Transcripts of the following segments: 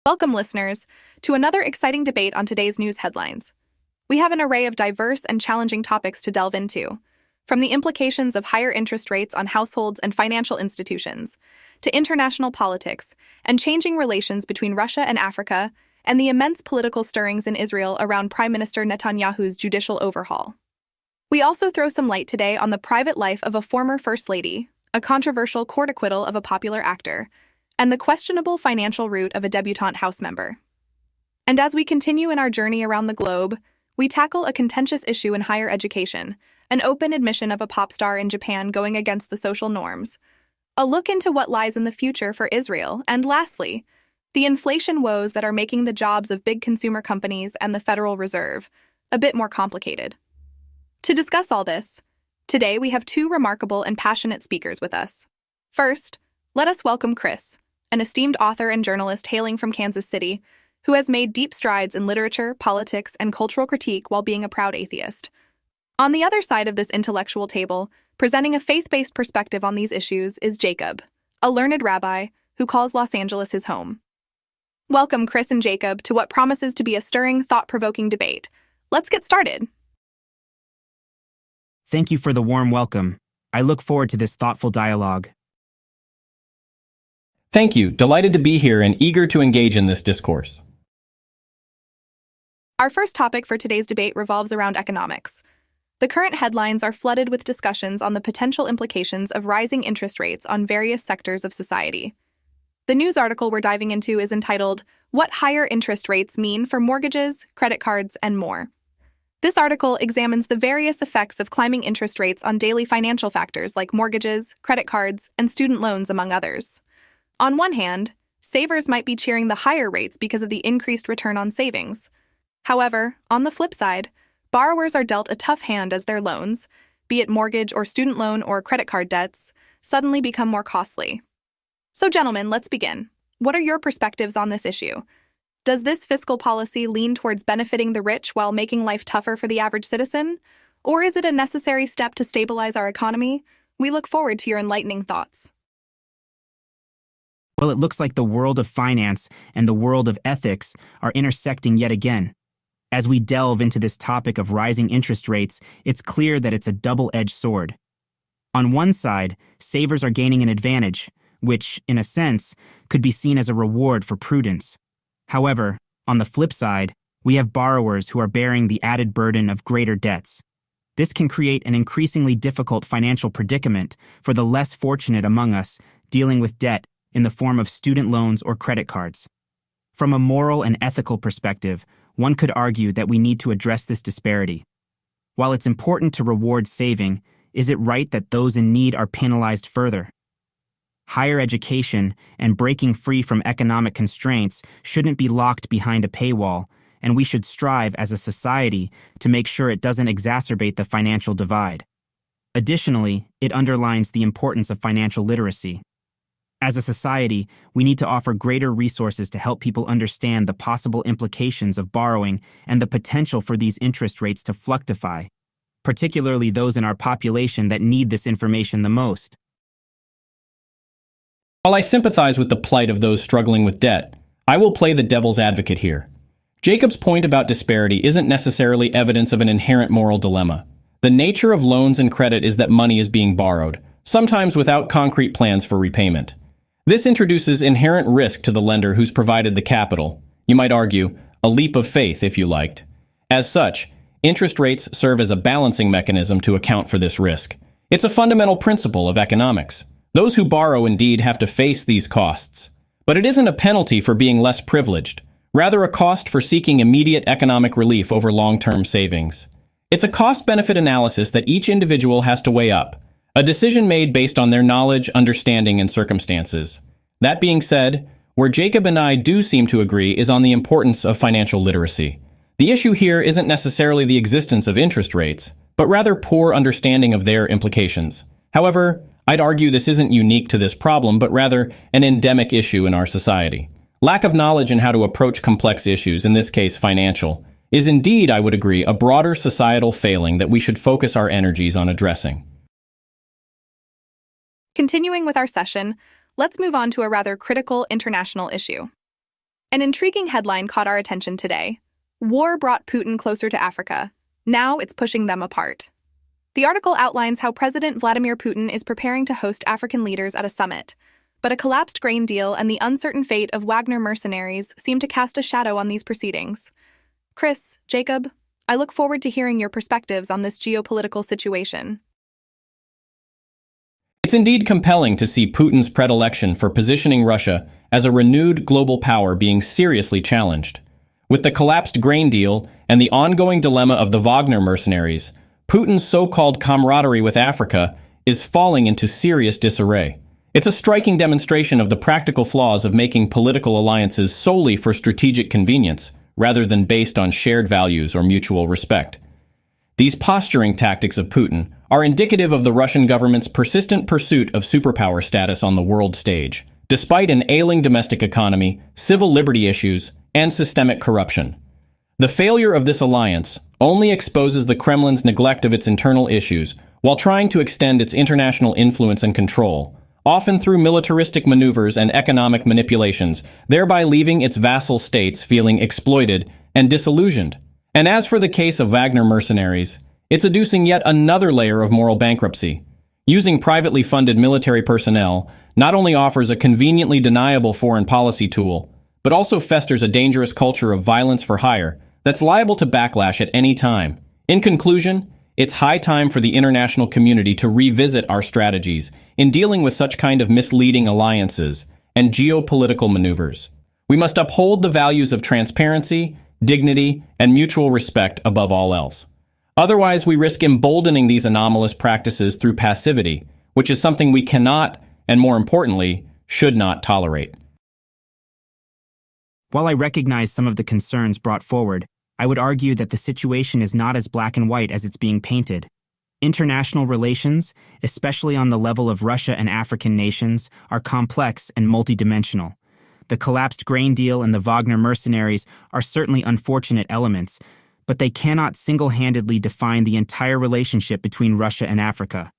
Welcome, listeners, to another exciting debate on today's news headlines. We have an array of diverse and challenging topics to delve into, from the implications of higher interest rates on households and financial institutions, to international politics and changing relations between Russia and Africa, and the immense political stirrings in Israel around Prime Minister Netanyahu's judicial overhaul. We also throw some light today on the private life of a former First Lady, a controversial court acquittal of a popular actor, and the questionable financial route of a debutant House member. And as we continue in our journey around the globe, we tackle a contentious issue in higher education, an open admission of a pop star in Japan going against the social norms, a look into what lies in the future for Israel, and lastly, the inflation woes that are making the jobs of big consumer companies and the Federal Reserve a bit more complicated. To discuss all this, today we have two remarkable and passionate speakers with us. First, let us welcome Chris, an esteemed author and journalist hailing from Kansas City, who has made deep strides in literature, politics, and cultural critique while being a proud atheist. On the other side of this intellectual table, presenting a faith-based perspective on these issues, is Jacob, a learned rabbi who calls Los Angeles his home. Welcome, Chris and Jacob, to what promises to be a stirring, thought-provoking debate. Let's get started. Thank you for the warm welcome. I look forward to this thoughtful dialogue. Thank you. Delighted to be here and eager to engage in this discourse. Our first topic for today's debate revolves around economics. The current headlines are flooded with discussions on the potential implications of rising interest rates on various sectors of society. The news article we're diving into is entitled, "What Higher Interest Rates Mean for Mortgages, Credit Cards, and More." This article examines the various effects of climbing interest rates on daily financial factors like mortgages, credit cards, and student loans, among others. On one hand, savers might be cheering the higher rates because of the increased return on savings. However, on the flip side, borrowers are dealt a tough hand as their loans, be it mortgage or student loan or credit card debts, suddenly become more costly. So, gentlemen, let's begin. What are your perspectives on this issue? Does this fiscal policy lean towards benefiting the rich while making life tougher for the average citizen? Or is it a necessary step to stabilize our economy? We look forward to your enlightening thoughts. Well, it looks like the world of finance and the world of ethics are intersecting yet again. As we delve into this topic of rising interest rates, it's clear that it's a double-edged sword. On one side, savers are gaining an advantage, which, in a sense, could be seen as a reward for prudence. However, on the flip side, we have borrowers who are bearing the added burden of greater debts. This can create an increasingly difficult financial predicament for the less fortunate among us dealing with debt in the form of student loans or credit cards. From a moral and ethical perspective, one could argue that we need to address this disparity. While it's important to reward saving, is it right that those in need are penalized further? Higher education and breaking free from economic constraints shouldn't be locked behind a paywall, and we should strive as a society to make sure it doesn't exacerbate the financial divide. Additionally, it underlines the importance of financial literacy. As a society, we need to offer greater resources to help people understand the possible implications of borrowing and the potential for these interest rates to fluctuate, particularly those in our population that need this information the most. While I sympathize with the plight of those struggling with debt, I will play the devil's advocate here. Jacob's point about disparity isn't necessarily evidence of an inherent moral dilemma. The nature of loans and credit is that money is being borrowed, sometimes without concrete plans for repayment. This introduces inherent risk to the lender who's provided the capital. You might argue, a leap of faith if you liked. As such, interest rates serve as a balancing mechanism to account for this risk. It's a fundamental principle of economics. Those who borrow indeed have to face these costs. But it isn't a penalty for being less privileged, rather a cost for seeking immediate economic relief over long-term savings. It's a cost-benefit analysis that each individual has to weigh up, a decision made based on their knowledge, understanding, and circumstances. That being said, where Jacob and I do seem to agree is on the importance of financial literacy. The issue here isn't necessarily the existence of interest rates, but rather poor understanding of their implications. However, I'd argue this isn't unique to this problem, but rather an endemic issue in our society. Lack of knowledge in how to approach complex issues, in this case financial, is indeed, I would agree, a broader societal failing that we should focus our energies on addressing. Continuing with our session, let's move on to a rather critical international issue. An intriguing headline caught our attention today. War brought Putin closer to Africa. Now it's pushing them apart. The article outlines how President Vladimir Putin is preparing to host African leaders at a summit, but a collapsed grain deal and the uncertain fate of Wagner mercenaries seem to cast a shadow on these proceedings. Chris, Jacob, I look forward to hearing your perspectives on this geopolitical situation. It's indeed compelling to see Putin's predilection for positioning Russia as a renewed global power being seriously challenged. With the collapsed grain deal and the ongoing dilemma of the Wagner mercenaries, Putin's so-called camaraderie with Africa is falling into serious disarray. It's a striking demonstration of the practical flaws of making political alliances solely for strategic convenience, rather than based on shared values or mutual respect. These posturing tactics of Putin are indicative of the Russian government's persistent pursuit of superpower status on the world stage, despite an ailing domestic economy, civil liberty issues, and systemic corruption. The failure of this alliance only exposes the Kremlin's neglect of its internal issues while trying to extend its international influence and control, often through militaristic maneuvers and economic manipulations, thereby leaving its vassal states feeling exploited and disillusioned. And as for the case of Wagner mercenaries, it's adducing yet another layer of moral bankruptcy. Using privately funded military personnel not only offers a conveniently deniable foreign policy tool, but also festers a dangerous culture of violence for hire that's liable to backlash at any time. In conclusion, it's high time for the international community to revisit our strategies in dealing with such kind of misleading alliances and geopolitical maneuvers. We must uphold the values of transparency, dignity, and mutual respect above all else. Otherwise, we risk emboldening these anomalous practices through passivity, which is something we cannot, and more importantly, should not tolerate. While I recognize some of the concerns brought forward, I would argue that the situation is not as black and white as it's being painted. International relations, especially on the level of Russia and African nations, are complex and multidimensional. The collapsed grain deal and the Wagner mercenaries are certainly unfortunate elements, but they cannot single-handedly define the entire relationship between Russia and Africa.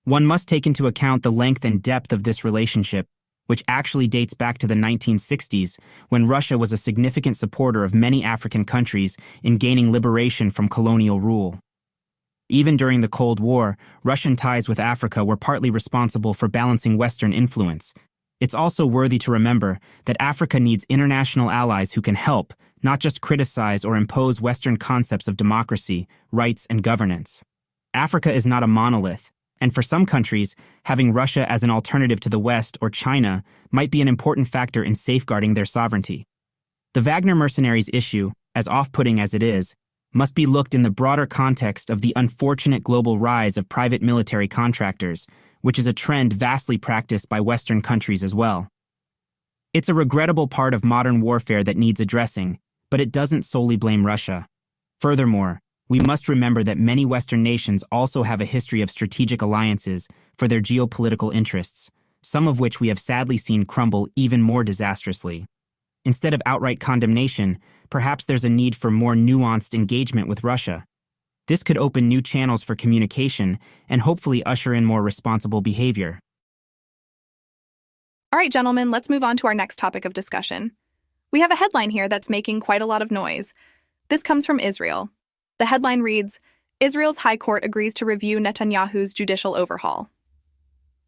One must take into account the length and depth of this relationship, which actually dates back to the 1960s, when Russia was a significant supporter of many African countries in gaining liberation from colonial rule. Even during the Cold War, Russian ties with Africa were partly responsible for balancing Western influence. It's also worthy to remember that Africa needs international allies who can help, not just criticize or impose Western concepts of democracy, rights, and governance. Africa is not a monolith, and for some countries, having Russia as an alternative to the West or China might be an important factor in safeguarding their sovereignty. The Wagner mercenaries issue, as off-putting as it is, must be looked in the broader context of the unfortunate global rise of private military contractors, which is a trend vastly practiced by Western countries as well. It's a regrettable part of modern warfare that needs addressing, but it doesn't solely blame Russia. Furthermore, we must remember that many Western nations also have a history of strategic alliances for their geopolitical interests, some of which we have sadly seen crumble even more disastrously. Instead of outright condemnation, perhaps there's a need for more nuanced engagement with Russia. This could open new channels for communication and hopefully usher in more responsible behavior. All right, gentlemen, let's move on to our next topic of discussion. We have a headline here that's making quite a lot of noise. This comes from Israel. The headline reads, Israel's High Court agrees to review Netanyahu's judicial overhaul.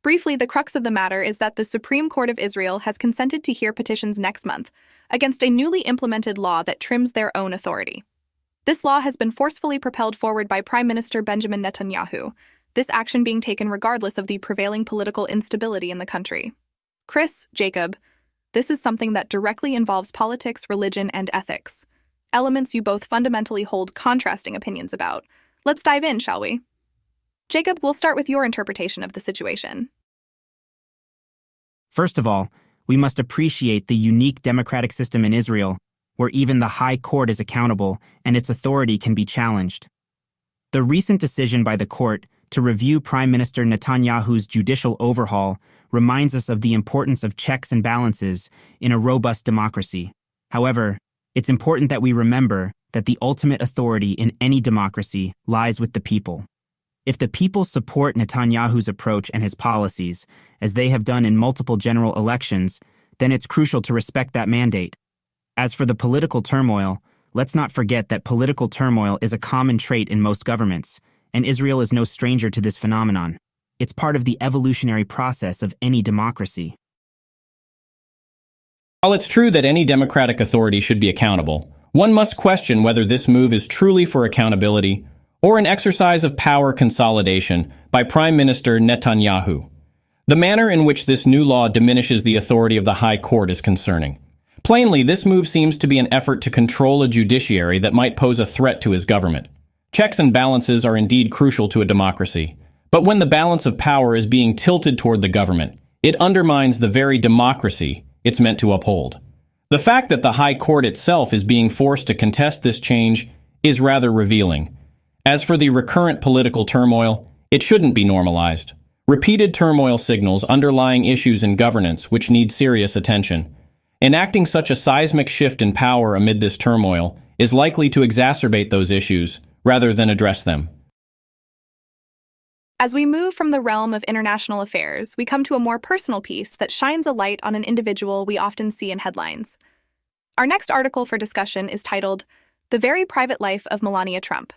Briefly, the crux of the matter is that the Supreme Court of Israel has consented to hear petitions next month against a newly implemented law that trims their own authority. This law has been forcefully propelled forward by Prime Minister Benjamin Netanyahu, this action being taken regardless of the prevailing political instability in the country. Chris, Jacob, this is something that directly involves politics, religion, and ethics. Elements you both fundamentally hold contrasting opinions about. Let's dive in, shall we? Jacob, we'll start with your interpretation of the situation. First of all, we must appreciate the unique democratic system in Israel, where even the High Court is accountable and its authority can be challenged. The recent decision by the court to review Prime Minister Netanyahu's judicial overhaul reminds us of the importance of checks and balances in a robust democracy. However, it's important that we remember that the ultimate authority in any democracy lies with the people. If the people support Netanyahu's approach and his policies, as they have done in multiple general elections, then it's crucial to respect that mandate. As for the political turmoil, let's not forget that political turmoil is a common trait in most governments, and Israel is no stranger to this phenomenon. It's part of the evolutionary process of any democracy. While it's true that any democratic authority should be accountable, one must question whether this move is truly for accountability or an exercise of power consolidation by Prime Minister Netanyahu. The manner in which this new law diminishes the authority of the High Court is concerning. Plainly, this move seems to be an effort to control a judiciary that might pose a threat to his government. Checks and balances are indeed crucial to a democracy, but when the balance of power is being tilted toward the government, it undermines the very democracy it's meant to uphold. The fact that the High Court itself is being forced to contest this change is rather revealing. As for the recurrent political turmoil, it shouldn't be normalized. Repeated turmoil signals underlying issues in governance which need serious attention. Enacting such a seismic shift in power amid this turmoil is likely to exacerbate those issues rather than address them. As we move from the realm of international affairs, we come to a more personal piece that shines a light on an individual we often see in headlines. Our next article for discussion is titled, "The Very Private Life of Melania Trump."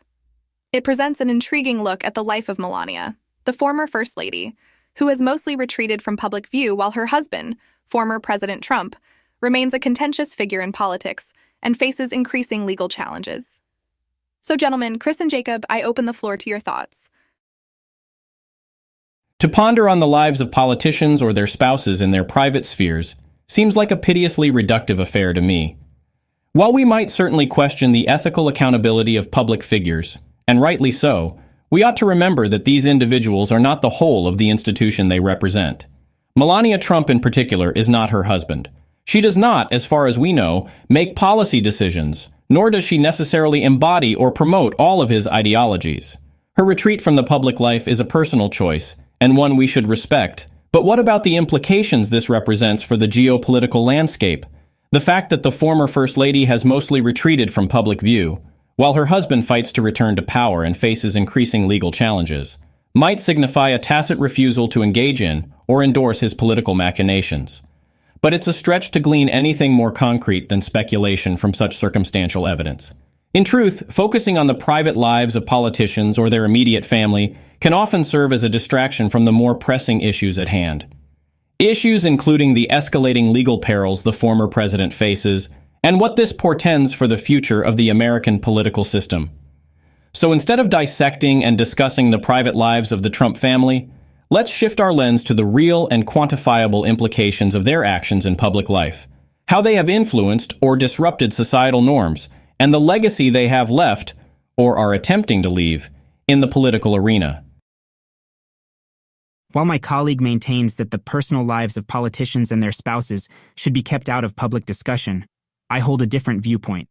It presents an intriguing look at the life of Melania, the former First Lady, who has mostly retreated from public view while her husband, former President Trump, remains a contentious figure in politics and faces increasing legal challenges. So, gentlemen, Chris and Jacob, I open the floor to your thoughts. To ponder on the lives of politicians or their spouses in their private spheres seems like a piteously reductive affair to me. While we might certainly question the ethical accountability of public figures, and rightly so, we ought to remember that these individuals are not the whole of the institution they represent. Melania Trump in particular is not her husband. She does not, as far as we know, make policy decisions, nor does she necessarily embody or promote all of his ideologies. Her retreat from the public life is a personal choice, and one we should respect. But what about the implications this represents for the geopolitical landscape? The fact that the former First Lady has mostly retreated from public view, while her husband fights to return to power and faces increasing legal challenges, might signify a tacit refusal to engage in or endorse his political machinations. But it's a stretch to glean anything more concrete than speculation from such circumstantial evidence. In truth, focusing on the private lives of politicians or their immediate family can often serve as a distraction from the more pressing issues at hand. Issues including the escalating legal perils the former president faces, and what this portends for the future of the American political system. So instead of dissecting and discussing the private lives of the Trump family, let's shift our lens to the real and quantifiable implications of their actions in public life, how they have influenced or disrupted societal norms, and the legacy they have left, or are attempting to leave, in the political arena. While my colleague maintains that the personal lives of politicians and their spouses should be kept out of public discussion, I hold a different viewpoint.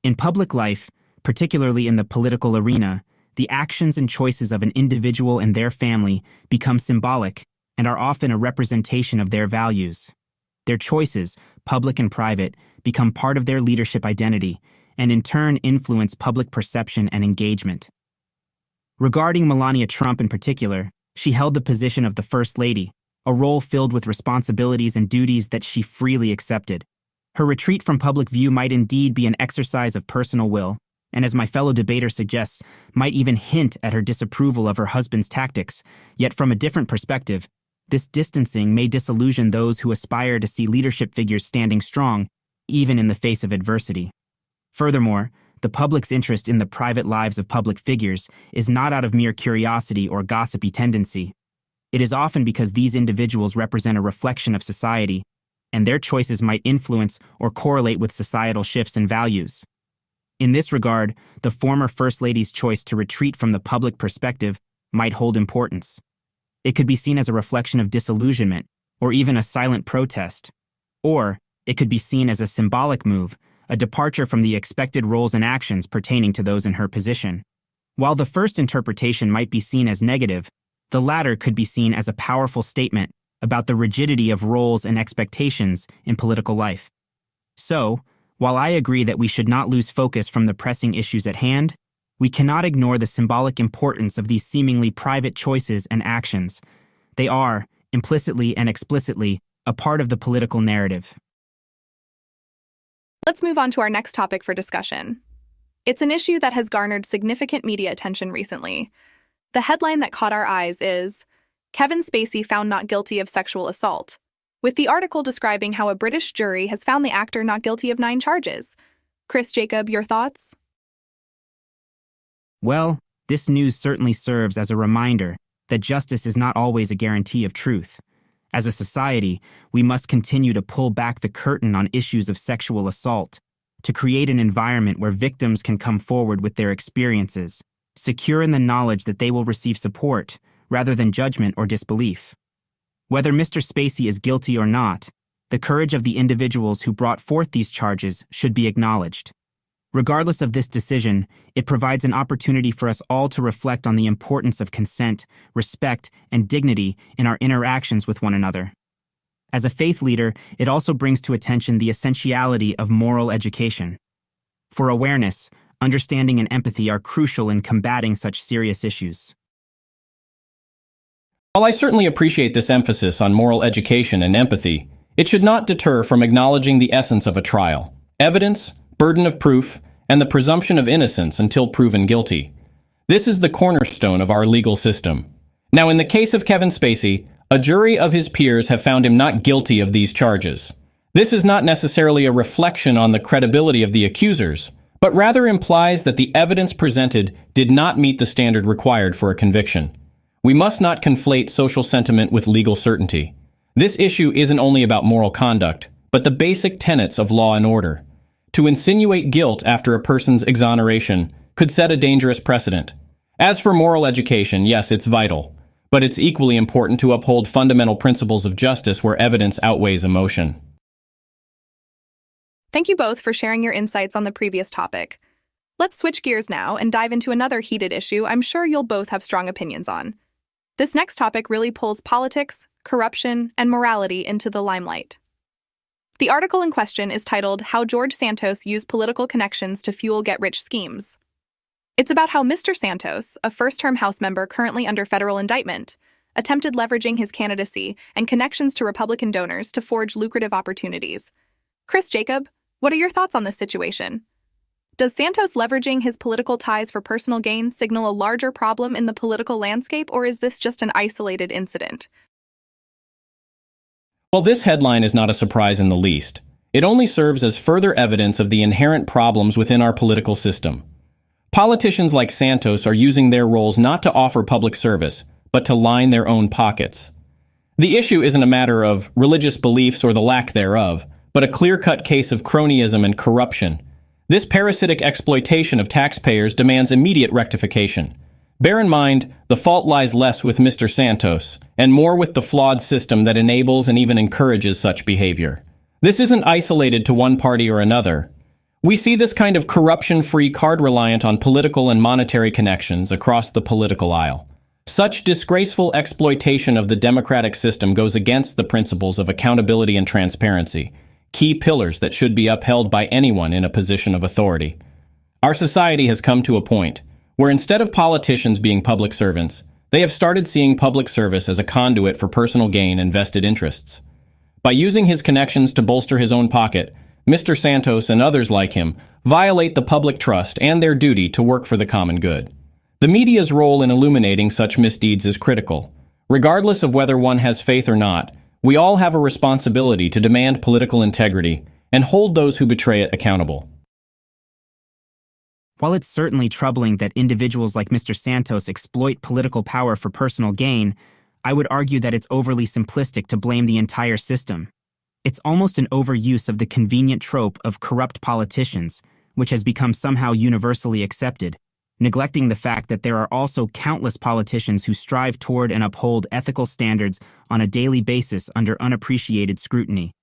In public life, particularly in the political arena, the actions and choices of an individual and their family become symbolic and are often a representation of their values. Their choices, public and private, become part of their leadership identity and in turn influence public perception and engagement. Regarding Melania Trump in particular, she held the position of the First Lady, a role filled with responsibilities and duties that she freely accepted. Her retreat from public view might indeed be an exercise of personal will, and as my fellow debater suggests, might even hint at her disapproval of her husband's tactics. Yet from a different perspective, this distancing may disillusion those who aspire to see leadership figures standing strong, even in the face of adversity. Furthermore, the public's interest in the private lives of public figures is not out of mere curiosity or gossipy tendency. It is often because these individuals represent a reflection of society, and their choices might influence or correlate with societal shifts and values. In this regard, the former First Lady's choice to retreat from the public perspective might hold importance. It could be seen as a reflection of disillusionment, or even a silent protest. Or it could be seen as a symbolic move, a departure from the expected roles and actions pertaining to those in her position. While the first interpretation might be seen as negative, the latter could be seen as a powerful statement about the rigidity of roles and expectations in political life. So, while I agree that we should not lose focus from the pressing issues at hand, we cannot ignore the symbolic importance of these seemingly private choices and actions. They are, implicitly and explicitly, a part of the political narrative. Let's move on to our next topic for discussion. It's an issue that has garnered significant media attention recently. The headline that caught our eyes is, Kevin Spacey found not guilty of sexual assault, with the article describing how a British jury has found the actor not guilty of 9 charges. Chris, Jacob, your thoughts? Well, this news certainly serves as a reminder that justice is not always a guarantee of truth. As a society, we must continue to pull back the curtain on issues of sexual assault, to create an environment where victims can come forward with their experiences, secure in the knowledge that they will receive support, rather than judgment or disbelief. Whether Mr. Spacey is guilty or not, the courage of the individuals who brought forth these charges should be acknowledged. Regardless of this decision, it provides an opportunity for us all to reflect on the importance of consent, respect, and dignity in our interactions with one another. As a faith leader, it also brings to attention the essentiality of moral education. For awareness, understanding, and empathy are crucial in combating such serious issues. While I certainly appreciate this emphasis on moral education and empathy, it should not deter from acknowledging the essence of a trial: evidence, burden of proof, and the presumption of innocence until proven guilty. This is the cornerstone of our legal system. Now, in the case of Kevin Spacey, a jury of his peers have found him not guilty of these charges. This is not necessarily a reflection on the credibility of the accusers, but rather implies that the evidence presented did not meet the standard required for a conviction. We must not conflate social sentiment with legal certainty. This issue isn't only about moral conduct, but the basic tenets of law and order. To insinuate guilt after a person's exoneration could set a dangerous precedent. As for moral education, yes, it's vital, but it's equally important to uphold fundamental principles of justice where evidence outweighs emotion. Thank you both for sharing your insights on the previous topic. Let's switch gears now and dive into another heated issue I'm sure you'll both have strong opinions on. This next topic really pulls politics, corruption, and morality into the limelight. The article in question is titled How George Santos Used Political Connections to Fuel Get-Rich Schemes. It's about how Mr. Santos, a first-term House member currently under federal indictment, attempted leveraging his candidacy and connections to Republican donors to forge lucrative opportunities. Chris, Jacob, what are your thoughts on this situation? Does Santos leveraging his political ties for personal gain signal a larger problem in the political landscape, or is this just an isolated incident? Well, this headline is not a surprise in the least. It only serves as further evidence of the inherent problems within our political system. Politicians like Santos are using their roles not to offer public service, but to line their own pockets. The issue isn't a matter of religious beliefs or the lack thereof, but a clear-cut case of cronyism and corruption. This parasitic exploitation of taxpayers demands immediate rectification. Bear in mind, the fault lies less with Mr. Santos, and more with the flawed system that enables and even encourages such behavior. This isn't isolated to one party or another. We see this kind of corruption-free card reliant on political and monetary connections across the political aisle. Such disgraceful exploitation of the democratic system goes against the principles of accountability and transparency, key pillars that should be upheld by anyone in a position of authority. Our society has come to a point where instead of politicians being public servants, they have started seeing public service as a conduit for personal gain and vested interests. By using his connections to bolster his own pocket, Mr. Santos and others like him violate the public trust and their duty to work for the common good. The media's role in illuminating such misdeeds is critical. Regardless of whether one has faith or not, we all have a responsibility to demand political integrity and hold those who betray it accountable. While it's certainly troubling that individuals like Mr. Santos exploit political power for personal gain, I would argue that it's overly simplistic to blame the entire system. It's almost an overuse of the convenient trope of corrupt politicians, which has become somehow universally accepted, neglecting the fact that there are also countless politicians who strive toward and uphold ethical standards on a daily basis under unappreciated scrutiny.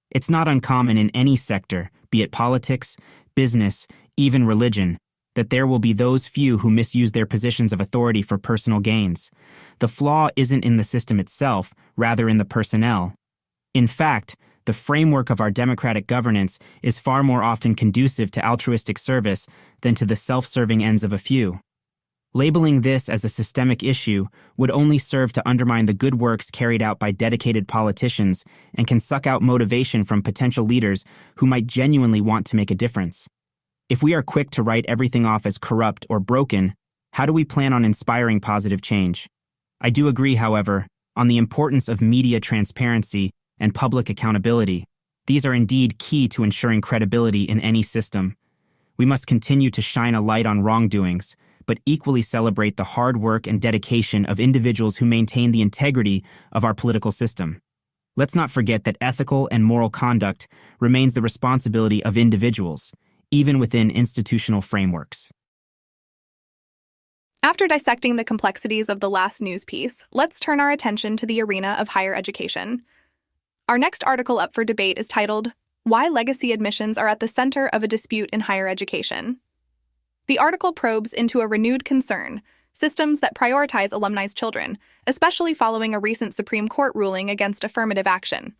It's not uncommon in any sector, be it politics, business, even religion, that there will be those few who misuse their positions of authority for personal gains. The flaw isn't in the system itself, rather in the personnel. In fact, the framework of our democratic governance is far more often conducive to altruistic service than to the self-serving ends of a few. Labeling this as a systemic issue would only serve to undermine the good works carried out by dedicated politicians and can suck out motivation from potential leaders who might genuinely want to make a difference. If we are quick to write everything off as corrupt or broken, how do we plan on inspiring positive change? I do agree, however, on the importance of media transparency and public accountability. These are indeed key to ensuring credibility in any system. We must continue to shine a light on wrongdoings, but equally celebrate the hard work and dedication of individuals who maintain the integrity of our political system. Let's not forget that ethical and moral conduct remains the responsibility of individuals, even within institutional frameworks. After dissecting the complexities of the last news piece, let's turn our attention to the arena of higher education. Our next article up for debate is titled, "Why Legacy Admissions Are at the Center of a Dispute in Higher Education." The article probes into a renewed concern, systems that prioritize alumni's children, especially following a recent Supreme Court ruling against affirmative action.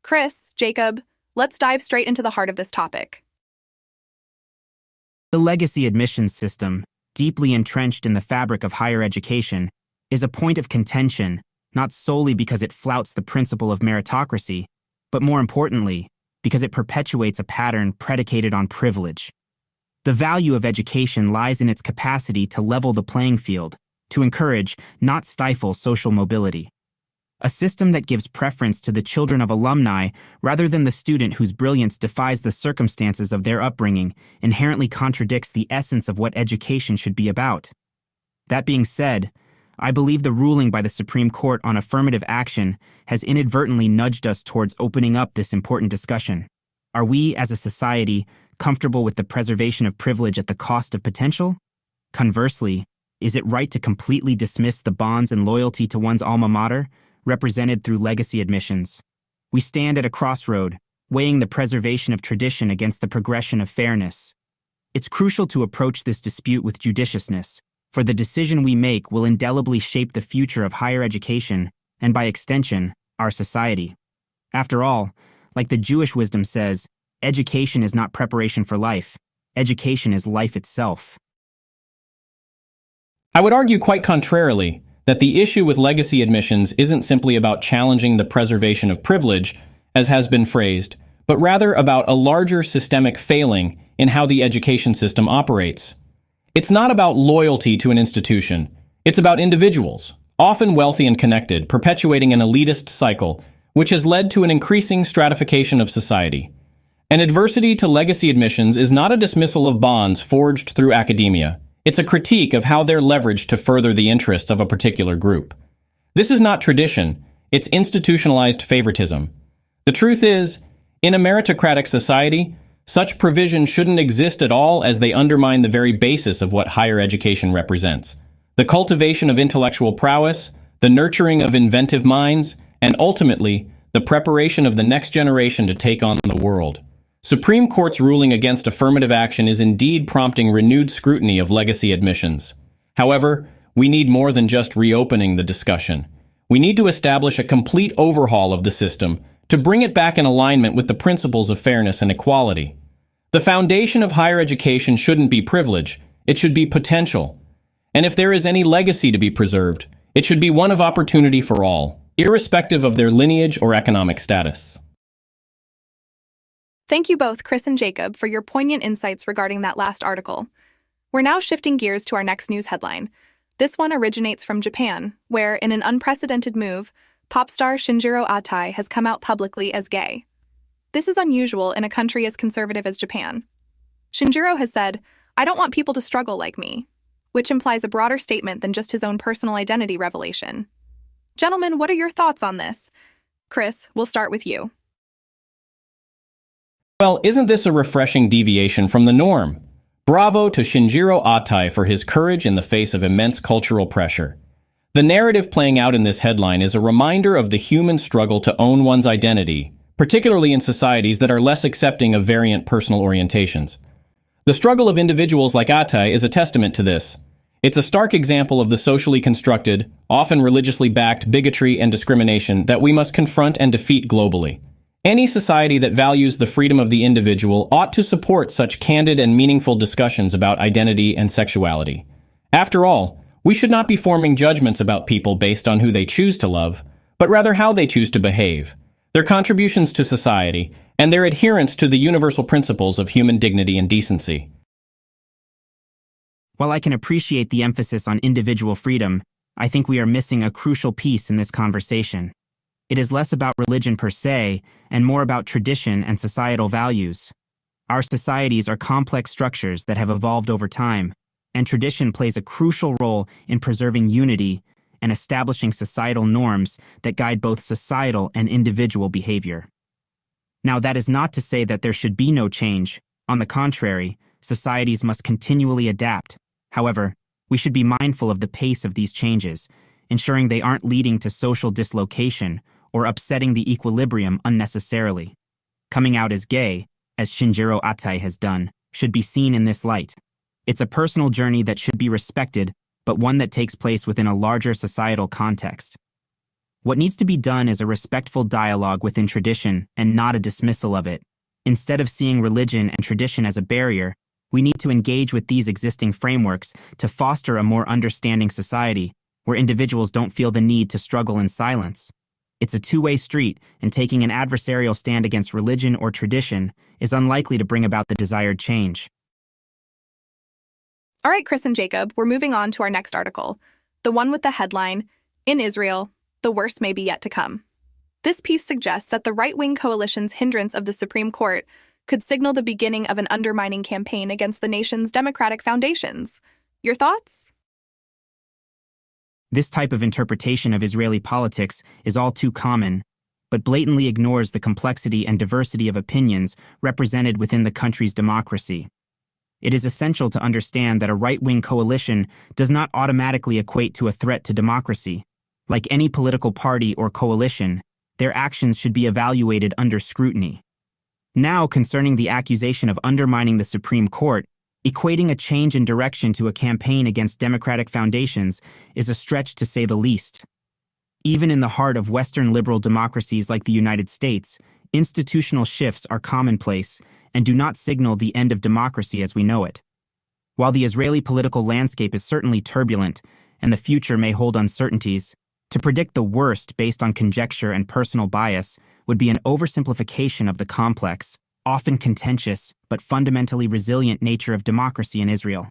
Chris, Jacob, let's dive straight into the heart of this topic. The legacy admissions system, deeply entrenched in the fabric of higher education, is a point of contention, not solely because it flouts the principle of meritocracy, but more importantly, because it perpetuates a pattern predicated on privilege. The value of education lies in its capacity to level the playing field, to encourage, not stifle, social mobility. A system that gives preference to the children of alumni rather than the student whose brilliance defies the circumstances of their upbringing inherently contradicts the essence of what education should be about. That being said, I believe the ruling by the Supreme Court on affirmative action has inadvertently nudged us towards opening up this important discussion. Are we, as a society, comfortable with the preservation of privilege at the cost of potential? Conversely, is it right to completely dismiss the bonds and loyalty to one's alma mater, represented through legacy admissions? We stand at a crossroad, weighing the preservation of tradition against the progression of fairness. It's crucial to approach this dispute with judiciousness, for the decision we make will indelibly shape the future of higher education and, by extension, our society. After all, like the Jewish wisdom says, education is not preparation for life. Education is life itself. I would argue quite contrarily that the issue with legacy admissions isn't simply about challenging the preservation of privilege, as has been phrased, but rather about a larger systemic failing in how the education system operates. It's not about loyalty to an institution. It's about individuals, often wealthy and connected, perpetuating an elitist cycle, which has led to an increasing stratification of society. An adversity to legacy admissions is not a dismissal of bonds forged through academia. It's a critique of how they're leveraged to further the interests of a particular group. This is not tradition, it's institutionalized favoritism. The truth is, in a meritocratic society, such provision shouldn't exist at all, as they undermine the very basis of what higher education represents. The cultivation of intellectual prowess, the nurturing of inventive minds, and ultimately, the preparation of the next generation to take on the world. Supreme Court's ruling against affirmative action is indeed prompting renewed scrutiny of legacy admissions. However, we need more than just reopening the discussion. We need to establish a complete overhaul of the system to bring it back in alignment with the principles of fairness and equality. The foundation of higher education shouldn't be privilege, it should be potential. And if there is any legacy to be preserved, it should be one of opportunity for all, irrespective of their lineage or economic status. Thank you both, Chris and Jacob, for your poignant insights regarding that last article. We're now shifting gears to our next news headline. This one originates from Japan, where, in an unprecedented move, pop star Shinjiro Atai has come out publicly as gay. This is unusual in a country as conservative as Japan. Shinjiro has said, "I don't want people to struggle like me," which implies a broader statement than just his own personal identity revelation. Gentlemen, what are your thoughts on this? Chris, we'll start with you. Well, isn't this a refreshing deviation from the norm? Bravo to Shinjiro Atai for his courage in the face of immense cultural pressure. The narrative playing out in this headline is a reminder of the human struggle to own one's identity, particularly in societies that are less accepting of variant personal orientations. The struggle of individuals like Atai is a testament to this. It's a stark example of the socially constructed, often religiously backed bigotry and discrimination that we must confront and defeat globally. Any society that values the freedom of the individual ought to support such candid and meaningful discussions about identity and sexuality. After all, we should not be forming judgments about people based on who they choose to love, but rather how they choose to behave, their contributions to society, and their adherence to the universal principles of human dignity and decency. While I can appreciate the emphasis on individual freedom, I think we are missing a crucial piece in this conversation. It is less about religion per se, and more about tradition and societal values. Our societies are complex structures that have evolved over time, and tradition plays a crucial role in preserving unity and establishing societal norms that guide both societal and individual behavior. Now, that is not to say that there should be no change. On the contrary, societies must continually adapt. However, we should be mindful of the pace of these changes, ensuring they aren't leading to social dislocation or upsetting the equilibrium unnecessarily. Coming out as gay, as Shinjiro Atai has done, should be seen in this light. It's a personal journey that should be respected, but one that takes place within a larger societal context. What needs to be done is a respectful dialogue within tradition and not a dismissal of it. Instead of seeing religion and tradition as a barrier, we need to engage with these existing frameworks to foster a more understanding society where individuals don't feel the need to struggle in silence. It's a two-way street, and taking an adversarial stand against religion or tradition is unlikely to bring about the desired change. All right, Chris and Jacob, we're moving on to our next article, the one with the headline, "In Israel, the worst may be yet to come." This piece suggests that the right-wing coalition's hindrance of the Supreme Court could signal the beginning of an undermining campaign against the nation's democratic foundations. Your thoughts? This type of interpretation of Israeli politics is all too common, but blatantly ignores the complexity and diversity of opinions represented within the country's democracy. It is essential to understand that a right-wing coalition does not automatically equate to a threat to democracy. Like any political party or coalition, their actions should be evaluated under scrutiny. Now, concerning the accusation of undermining the Supreme Court, equating a change in direction to a campaign against democratic foundations is a stretch to say the least. Even in the heart of Western liberal democracies like the United States, institutional shifts are commonplace and do not signal the end of democracy as we know it. While the Israeli political landscape is certainly turbulent and the future may hold uncertainties, to predict the worst based on conjecture and personal bias would be an oversimplification of the complex, often contentious, but fundamentally resilient nature of democracy in Israel.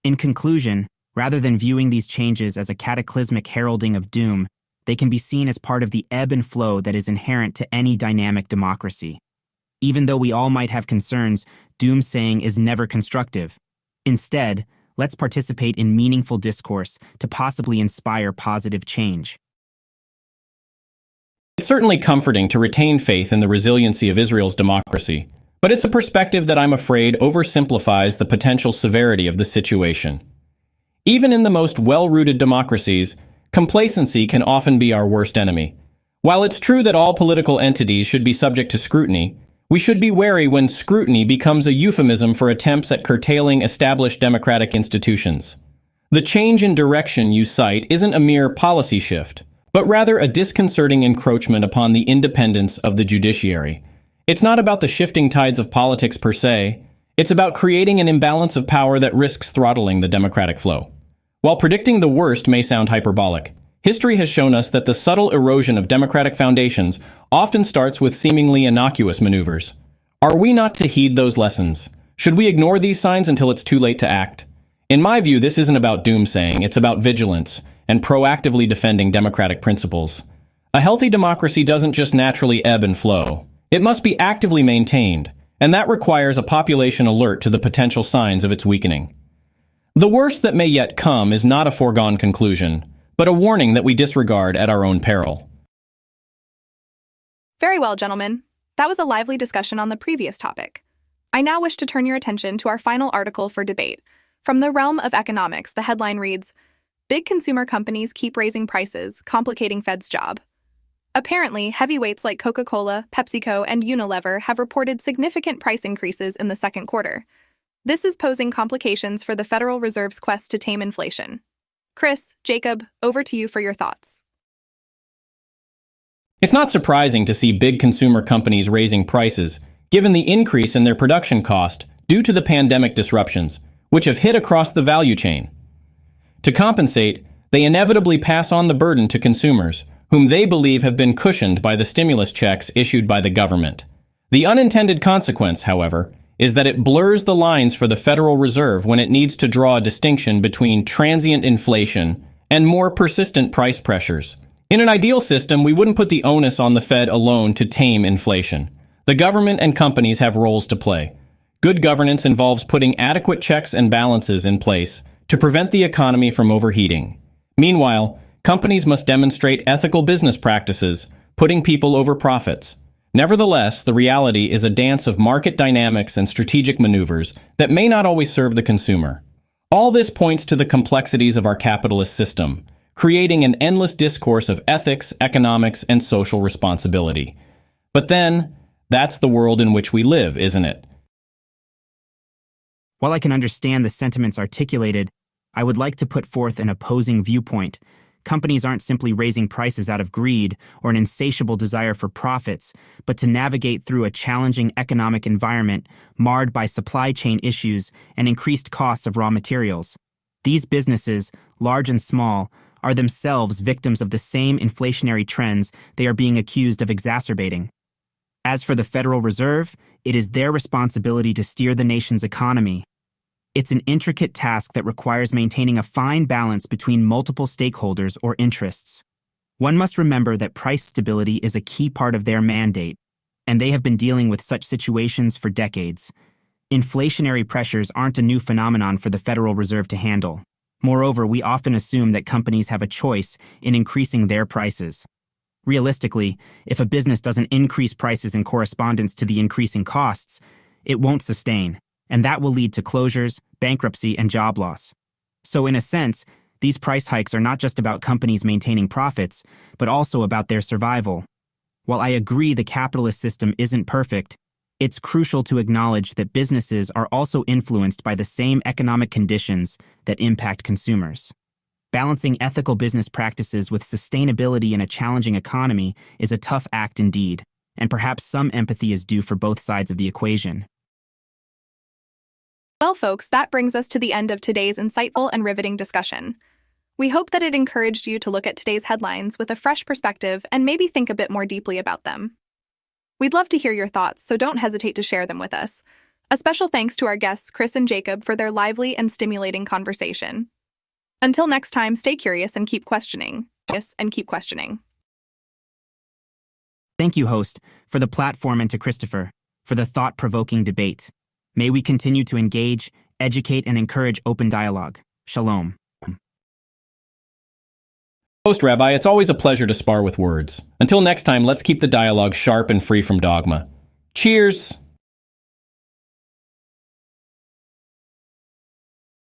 In conclusion, rather than viewing these changes as a cataclysmic heralding of doom, they can be seen as part of the ebb and flow that is inherent to any dynamic democracy. Even though we all might have concerns, doomsaying is never constructive. Instead, let's participate in meaningful discourse to possibly inspire positive change. It's certainly comforting to retain faith in the resiliency of Israel's democracy, but it's a perspective that I'm afraid oversimplifies the potential severity of the situation. Even in the most well-rooted democracies, complacency can often be our worst enemy. While it's true that all political entities should be subject to scrutiny, we should be wary when scrutiny becomes a euphemism for attempts at curtailing established democratic institutions. The change in direction you cite isn't a mere policy shift, but rather a disconcerting encroachment upon the independence of the judiciary. It's not about the shifting tides of politics per se, it's about creating an imbalance of power that risks throttling the democratic flow. While predicting the worst may sound hyperbolic, history has shown us that the subtle erosion of democratic foundations often starts with seemingly innocuous maneuvers. Are we not to heed those lessons? Should we ignore these signs until it's too late to act? In my view, this isn't about doomsaying, it's about vigilance and proactively defending democratic principles. A healthy democracy doesn't just naturally ebb and flow. It must be actively maintained, and that requires a population alert to the potential signs of its weakening. The worst that may yet come is not a foregone conclusion, but a warning that we disregard at our own peril. Very well, gentlemen. That was a lively discussion on the previous topic. I now wish to turn your attention to our final article for debate. From the realm of economics, the headline reads, "Big consumer companies keep raising prices, complicating Fed's job." Apparently, heavyweights like Coca-Cola, PepsiCo, and Unilever have reported significant price increases in the second quarter. This is posing complications for the Federal Reserve's quest to tame inflation. Chris, Jacob, over to you for your thoughts. It's not surprising to see big consumer companies raising prices, given the increase in their production cost due to the pandemic disruptions, which have hit across the value chain. To compensate, they inevitably pass on the burden to consumers, whom they believe have been cushioned by the stimulus checks issued by the government. The unintended consequence, however, is that it blurs the lines for the Federal Reserve when it needs to draw a distinction between transient inflation and more persistent price pressures. In an ideal system, we wouldn't put the onus on the Fed alone to tame inflation. The government and companies have roles to play. Good governance involves putting adequate checks and balances in place to prevent the economy from overheating. Meanwhile, companies must demonstrate ethical business practices, putting people over profits. Nevertheless, the reality is a dance of market dynamics and strategic maneuvers that may not always serve the consumer. All this points to the complexities of our capitalist system, creating an endless discourse of ethics, economics, and social responsibility. But then, that's the world in which we live, isn't it? While I can understand the sentiments articulated, I would like to put forth an opposing viewpoint. Companies aren't simply raising prices out of greed or an insatiable desire for profits, but to navigate through a challenging economic environment marred by supply chain issues and increased costs of raw materials. These businesses, large and small, are themselves victims of the same inflationary trends they are being accused of exacerbating. As for the Federal Reserve, it is their responsibility to steer the nation's economy. It's an intricate task that requires maintaining a fine balance between multiple stakeholders or interests. One must remember that price stability is a key part of their mandate, and they have been dealing with such situations for decades. Inflationary pressures aren't a new phenomenon for the Federal Reserve to handle. Moreover, we often assume that companies have a choice in increasing their prices. Realistically, if a business doesn't increase prices in correspondence to the increasing costs, it won't sustain, and that will lead to closures, bankruptcy, and job loss. So in a sense, these price hikes are not just about companies maintaining profits, but also about their survival. While I agree the capitalist system isn't perfect, it's crucial to acknowledge that businesses are also influenced by the same economic conditions that impact consumers. Balancing ethical business practices with sustainability in a challenging economy is a tough act indeed, and perhaps some empathy is due for both sides of the equation. Well, folks, that brings us to the end of today's insightful and riveting discussion. We hope that it encouraged you to look at today's headlines with a fresh perspective and maybe think a bit more deeply about them. We'd love to hear your thoughts, so don't hesitate to share them with us. A special thanks to our guests, Chris and Jacob, for their lively and stimulating conversation. Until next time, stay curious and keep questioning. Thank you, host, for the platform, and to Christopher for the thought-provoking debate. May we continue to engage, educate, and encourage open dialogue. Shalom. Host Rabbi, it's always a pleasure to spar with words. Until next time, let's keep the dialogue sharp and free from dogma. Cheers!